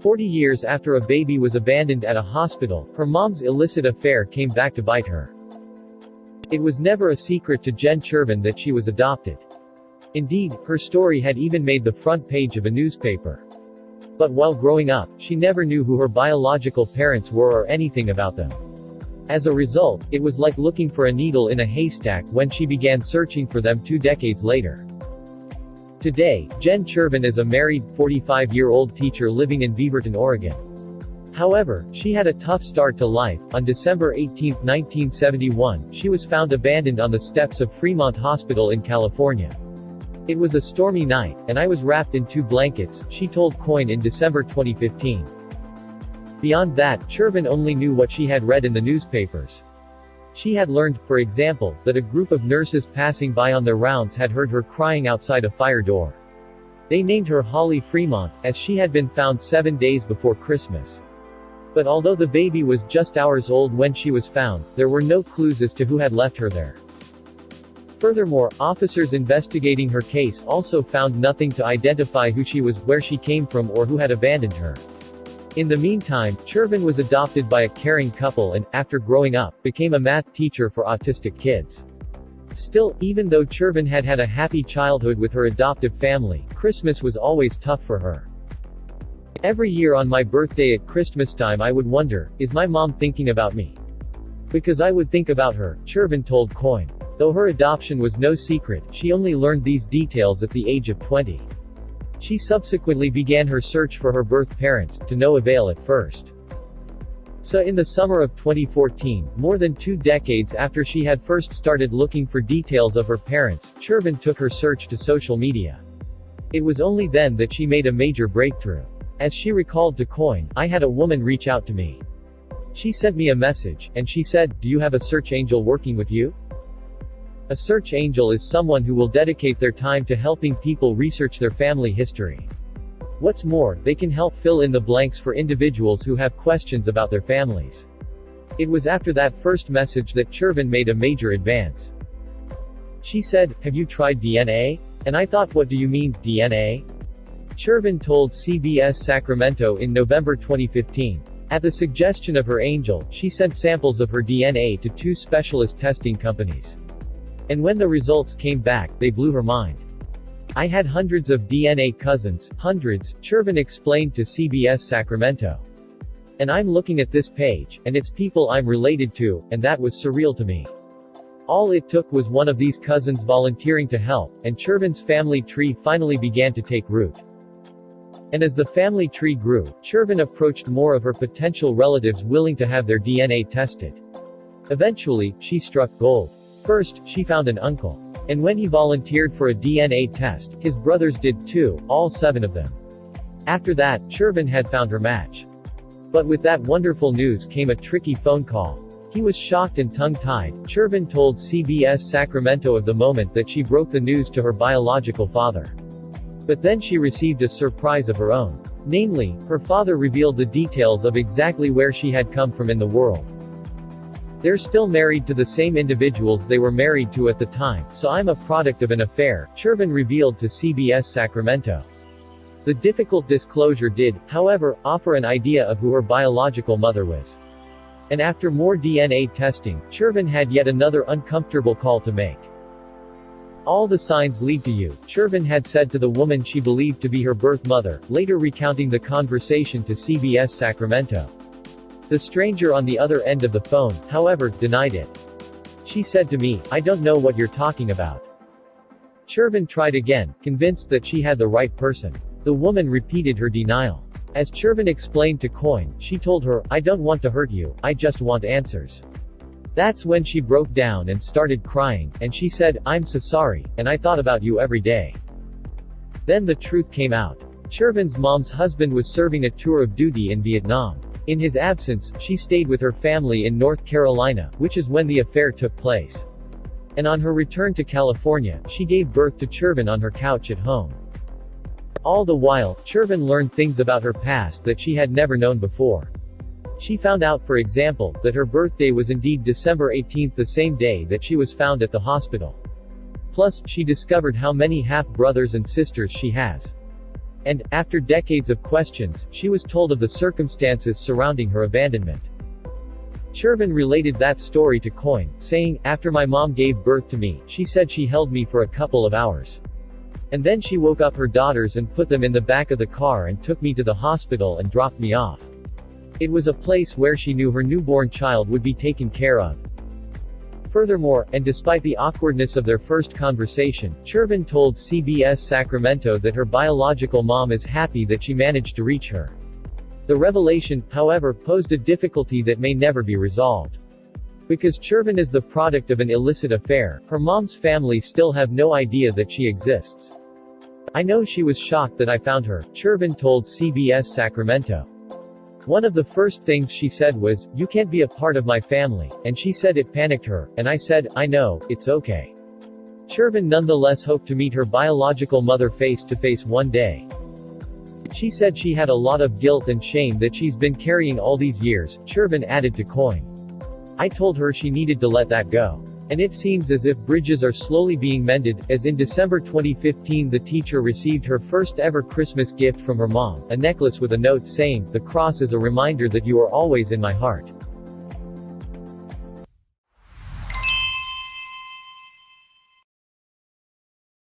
40 years after a baby was abandoned at a hospital, her mom's illicit affair came back to bite her. It was never a secret to Jen Chervin that she was adopted. Indeed, her story had even made the front page of a newspaper. But while growing up, she never knew who her biological parents were or anything about them. As a result, it was like looking for a needle in a haystack when she began searching for them 2 decades later. Today, Jen Chervin is a married, 45-year-old teacher living in Beaverton, Oregon. However, she had a tough start to life. On December 18, 1971, she was found abandoned on the steps of Fremont Hospital in California. It was a stormy night, and I was wrapped in 2 blankets, she told Coin in December 2015. Beyond that, Chervin only knew what she had read in the newspapers. She had learned, for example, that a group of nurses passing by on their rounds had heard her crying outside a fire door. They named her Holly Fremont, as she had been found 7 days before Christmas. But although the baby was just hours old when she was found, there were no clues as to who had left her there. Furthermore, officers investigating her case also found nothing to identify who she was, where she came from, or who had abandoned her. In the meantime, Chervin was adopted by a caring couple and, after growing up, became a math teacher for autistic kids. Still, even though Chervin had had a happy childhood with her adoptive family, Christmas was always tough for her. Every year on my birthday at Christmas time I would wonder, is my mom thinking about me? Because I would think about her, Chervin told Coin. Though her adoption was no secret, she only learned these details at the age of 20. She subsequently began her search for her birth parents, to no avail at first. So in the summer of 2014, more than 2 decades after she had first started looking for details of her parents, Chervin took her search to social media. It was only then that she made a major breakthrough. As she recalled to Coin, I had a woman reach out to me. She sent me a message, and she said, "Do you have a search angel working with you?" A search angel is someone who will dedicate their time to helping people research their family history. What's more, they can help fill in the blanks for individuals who have questions about their families. It was after that first message that Chervin made a major advance. She said, "Have you tried DNA?" And I thought, "What do you mean, DNA?" Chervin told CBS Sacramento in November 2015. At the suggestion of her angel, she sent samples of her DNA to 2 specialist testing companies. And when the results came back, they blew her mind. "I had hundreds of DNA cousins, hundreds," Chervin explained to CBS Sacramento. "And I'm looking at this page, and it's people I'm related to, and that was surreal to me. All it took was one of these cousins volunteering to help, and Chervin's family tree finally began to take root." And as the family tree grew, Chervin approached more of her potential relatives willing to have their DNA tested. Eventually, she struck gold. First, she found an uncle. And when he volunteered for a DNA test, his brothers did too, all 7 of them. After that, Chervin had found her match. But with that wonderful news came a tricky phone call. He was shocked and tongue-tied. Chervin told CBS Sacramento of the moment that she broke the news to her biological father. But then she received a surprise of her own. Namely, her father revealed the details of exactly where she had come from in the world. "They're still married to the same individuals they were married to at the time, so I'm a product of an affair," Chervin revealed to CBS Sacramento. The difficult disclosure did, however, offer an idea of who her biological mother was. And after more DNA testing, Chervin had yet another uncomfortable call to make. "All the signs lead to you," Chervin had said to the woman she believed to be her birth mother, later recounting the conversation to CBS Sacramento. The stranger on the other end of the phone, however, denied it. "She said to me, 'I don't know what you're talking about.'" Chervin tried again, convinced that she had the right person. The woman repeated her denial. As Chervin explained to Coin, she told her, "I don't want to hurt you, I just want answers." That's when she broke down and started crying, and she said, "I'm so sorry, and I thought about you every day." Then the truth came out. Chervin's mom's husband was serving a tour of duty in Vietnam. In his absence, she stayed with her family in North Carolina, which is when the affair took place. And on her return to California, she gave birth to Chervin on her couch at home. All the while, Chervin learned things about her past that she had never known before. She found out, for example, that her birthday was indeed December 18, the same day that she was found at the hospital. Plus, she discovered how many half-brothers and sisters she has. And, after decades of questions, she was told of the circumstances surrounding her abandonment. Chervin related that story to Coin, saying, "After my mom gave birth to me, she said she held me for a couple of hours. And then she woke up her daughters and put them in the back of the car and took me to the hospital and dropped me off. It was a place where she knew her newborn child would be taken care of." Furthermore, and despite the awkwardness of their first conversation, Chervin told CBS Sacramento that her biological mom is happy that she managed to reach her. The revelation, however, posed a difficulty that may never be resolved. Because Chervin is the product of an illicit affair, her mom's family still have no idea that she exists. "I know she was shocked that I found her," Chervin told CBS Sacramento. "One of the first things she said was, 'You can't be a part of my family,' and she said it panicked her, and I said, 'I know, it's okay.'" Chervin nonetheless hoped to meet her biological mother face to face one day. She said she had a lot of guilt and shame that she's been carrying all these years, Chervin added to Coin. "I told her she needed to let that go. And it seems as if bridges are slowly being mended, as in December 2015 the teacher received her first ever Christmas gift from her mom, a necklace with a note saying, 'The cross is a reminder that you are always in my heart.'"